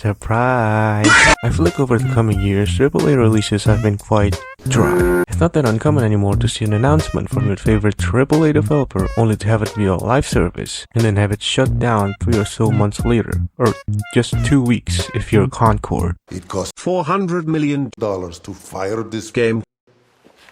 Surprise! I feel like over the coming years, AAA releases have been quite dry. It's not that uncommon anymore to see an announcement from your favorite AAA developer only to have it be a live service and then have it shut down 3 or so months later, or just 2 weeks if you're Concord. It cost $400 million to fire this game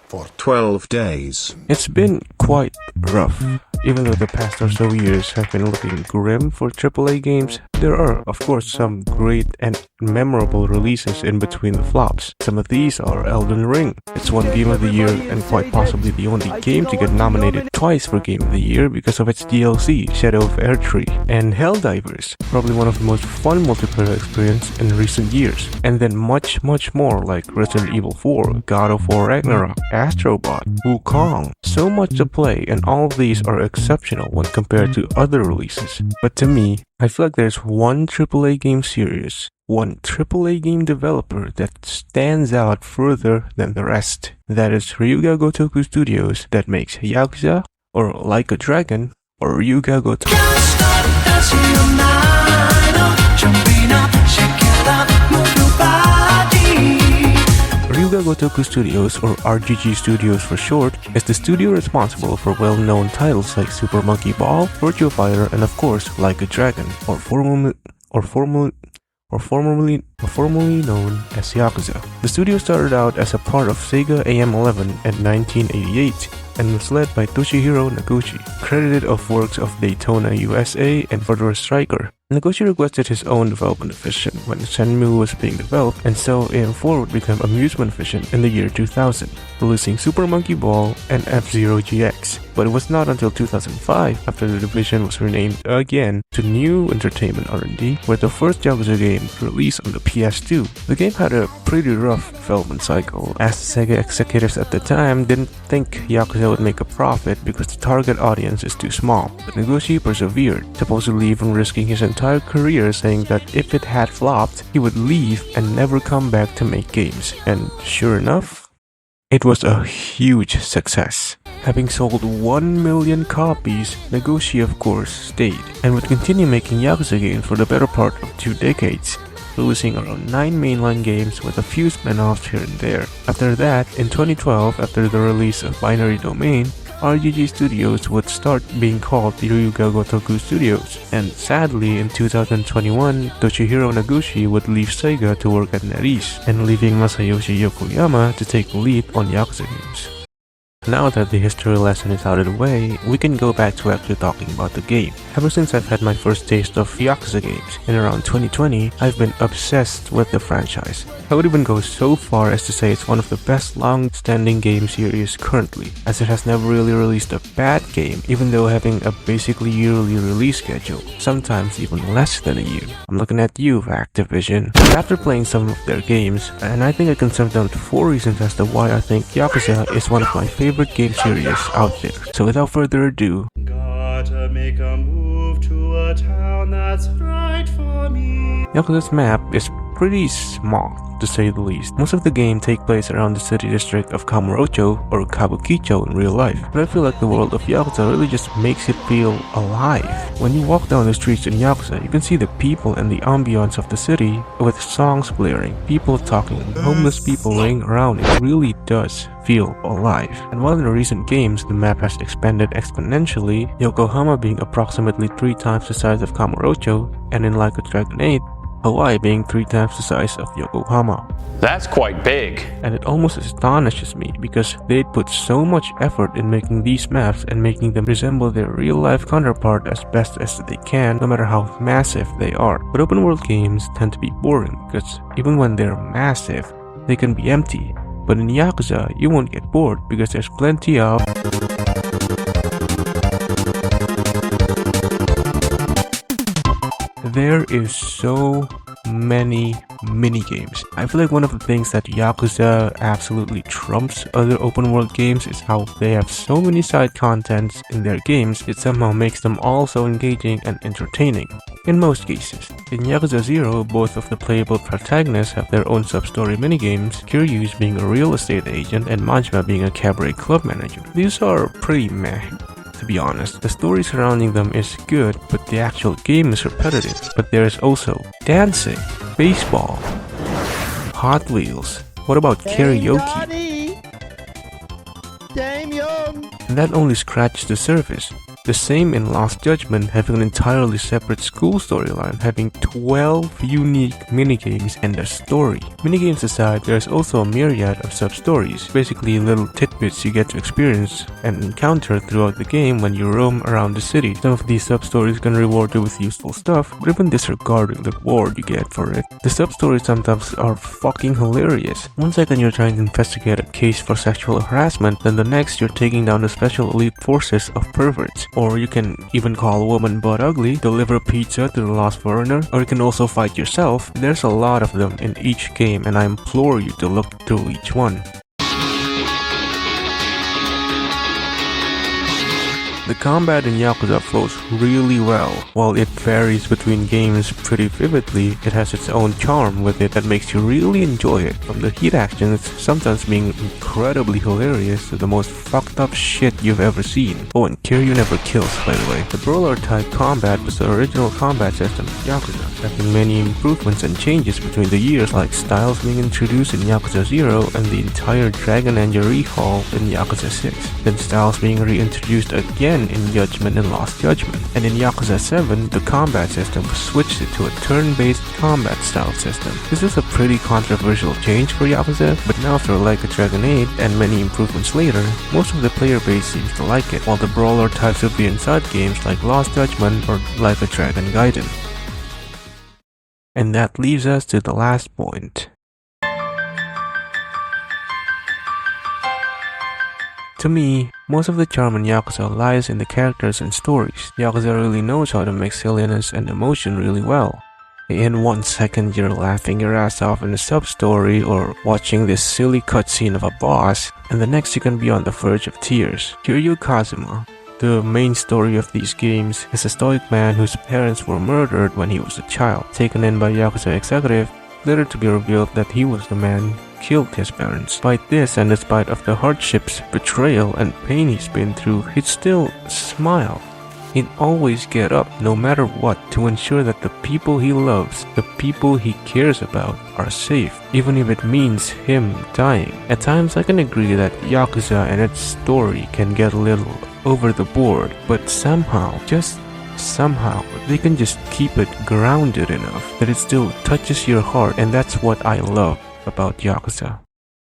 for 12 days. It's been quite rough. Even though the past or so years have been looking grim for AAA games, there are, of course, some great and memorable releases in between the flops. Some of these are Elden Ring. It's won Game of the Year and quite possibly the only game to get nominated twice for Game of the Year because of its DLC, Shadow of Erdtree, and Helldivers, probably one of the most fun multiplayer experience in recent years. And then much more like Resident Evil 4, God of War Ragnarok, Astro Bot, Wukong. So much to play, and all of these are exceptional when compared to other releases. But to me, I feel like there's one AAA game series, one AAA game developer that stands out further than the rest. That is Ryuga Gotoku Studios that makes Yakuza, or Like a Dragon, or Ryuga Gotoku. Ryuga Gotoku Studios, or RGG Studios for short, is the studio responsible for well-known titles like Super Monkey Ball, Virtua Fighter, and of course, Like a Dragon, or formerly known as Yakuza. The studio started out as a part of Sega AM11 in 1988 and was led by Toshihiro Noguchi, credited of works of Daytona USA and Further Striker. Noguchi requested his own development division when Shenmue was being developed, and so AM4 would become Amusement Division in the year 2000, releasing Super Monkey Ball and F-Zero GX. But it was not until 2005, after the division was renamed again to New Entertainment R&D, where the first Yakuza game was released on the PS2. The game had a pretty rough development cycle, as the Sega executives at the time didn't think Yakuza would make a profit because the target audience is too small. But Noguchi persevered, supposedly even risking his entire career, saying that if it had flopped, he would leave and never come back to make games. And sure enough, it was a huge success. Having sold 1 million copies, Noguchi of course stayed, and would continue making Yakuza games for the better part of 2 decades, releasing around 9 mainline games with a few spin-offs here and there. After that, in 2012, after the release of Binary Domain, RGG Studios would start being called the Ryuga Gotoku Studios, and sadly in 2021, Toshihiro Noguchi would leave Sega to work at NetEase, and leaving Masayoshi Yokoyama to take the lead on Yakuza games. Now that the history lesson is out of the way, we can go back to actually talking about the game. Ever since I've had my first taste of Yakuza games, in around 2020, I've been obsessed with the franchise. I would even go so far as to say it's one of the best long-standing game series currently, as it has never really released a bad game, even though having a basically yearly release schedule, sometimes even less than a year. I'm looking at you, Activision. But after playing some of their games, and I think I can sum down to 4 reasons as to why I think Yakuza is one of my favorite game series out there. So without further ado, gotta make a move to a town that's right for me. Yakuza's map is pretty small, to say the least. Most of the game take place around the city district of Kamurocho or Kabukicho in real life, but I feel like the world of Yakuza really just makes it feel alive. When you walk down the streets in Yakuza, you can see the people and the ambiance of the city with songs blaring, people talking, homeless people laying around. It really does feel alive. And while in the recent games the map has expanded exponentially, Yokohama being approximately 3 times the size of Kamurocho, and in Like a Dragon 8, Hawaii being 3 times the size of Yokohama. That's quite big. And it almost astonishes me because they put so much effort in making these maps and making them resemble their real-life counterpart as best as they can, no matter how massive they are. But open world games tend to be boring because even when they're massive, they can be empty. But in Yakuza, you won't get bored because there's plenty of there is so many mini-games. I feel like one of the things that Yakuza absolutely trumps other open world games is how they have so many side contents in their games, it somehow makes them all so engaging and entertaining. In most cases. In Yakuza 0, both of the playable protagonists have their own sub-story minigames, Kiryu's being a real estate agent and Majima being a cabaret club manager. These are pretty meh, to be honest. The story surrounding them is good, but the actual game is repetitive. But there is also dancing, baseball, Hot Wheels. What about karaoke? And that only scratched the surface. The same in Lost Judgment, having an entirely separate school storyline, having 12 unique minigames and a story. Minigames aside, there's also a myriad of sub-stories, basically little tidbits you get to experience and encounter throughout the game when you roam around the city. Some of these sub-stories can reward you with useful stuff, but even disregarding the reward you get for it, the sub-stories sometimes are fucking hilarious. One second you're trying to investigate a case for sexual harassment, then the next you're taking down the special elite forces of perverts. Or you can even call a woman butt ugly, deliver pizza to the lost foreigner, or you can also fight yourself. There's a lot of them in each game and I implore you to look through each one. The combat in Yakuza flows really well. While it varies between games pretty vividly, it has its own charm with it that makes you really enjoy it. From the heat actions sometimes being incredibly hilarious to the most fucked up shit you've ever seen. Oh, and Kiryu never kills, by the way. The brawler type combat was the original combat system of Yakuza, having many improvements and changes between the years, like styles being introduced in Yakuza 0 and the entire Dragon and Yuri Hall in Yakuza 6. Then styles being reintroduced again in Judgment and Lost Judgment. And in Yakuza 7, the combat system was switched to a turn-based combat style system. This was a pretty controversial change for Yakuza, but now after Like a Dragon 8 and many improvements later, most of the player base seems to like it, while the brawler types will be inside games like Lost Judgment or Like a Dragon Gaiden. And that leaves us to the last point. To me, most of the charm in Yakuza lies in the characters and stories. Yakuza really knows how to mix silliness and emotion really well. In 1 second you're laughing your ass off in a sub-story or watching this silly cutscene of a boss, and the next you can be on the verge of tears. Kiryu Kazuma, the main story of these games, is a stoic man whose parents were murdered when he was a child. Taken in by Yakuza executive, later to be revealed that he was the man who killed his parents. Despite this, and despite of the hardships, betrayal, and pain he's been through, he'd still smile. He'd always get up, no matter what, to ensure that the people he loves, the people he cares about, are safe, even if it means him dying. At times I can agree that Yakuza and its story can get a little over the board, but somehow, just somehow, they can just keep it grounded enough that it still touches your heart, and that's what I love about Yakuza.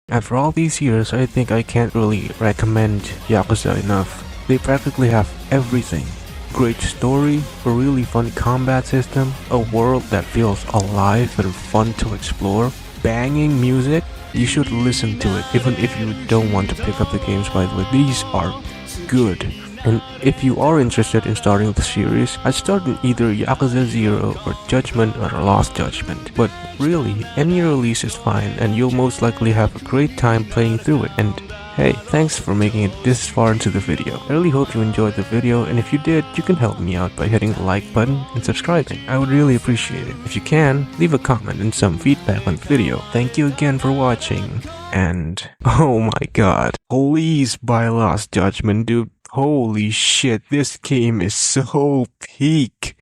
After all these years, I think I can't really recommend Yakuza enough. They practically have everything. Great story, a really fun combat system, a world that feels alive and fun to explore, banging music. You should listen to it, even if you don't want to pick up the games, by the way. These are good. And if you are interested in starting the series, I'd start in either Yakuza 0 or Judgment or Lost Judgment. But really, any release is fine and you'll most likely have a great time playing through it. And hey, thanks for making it this far into the video. I really hope you enjoyed the video, and if you did, you can help me out by hitting the like button and subscribing. I would really appreciate it. If you can, leave a comment and some feedback on the video. Thank you again for watching, and oh my god, please buy Lost Judgment, dude. Holy shit, this game is so peak.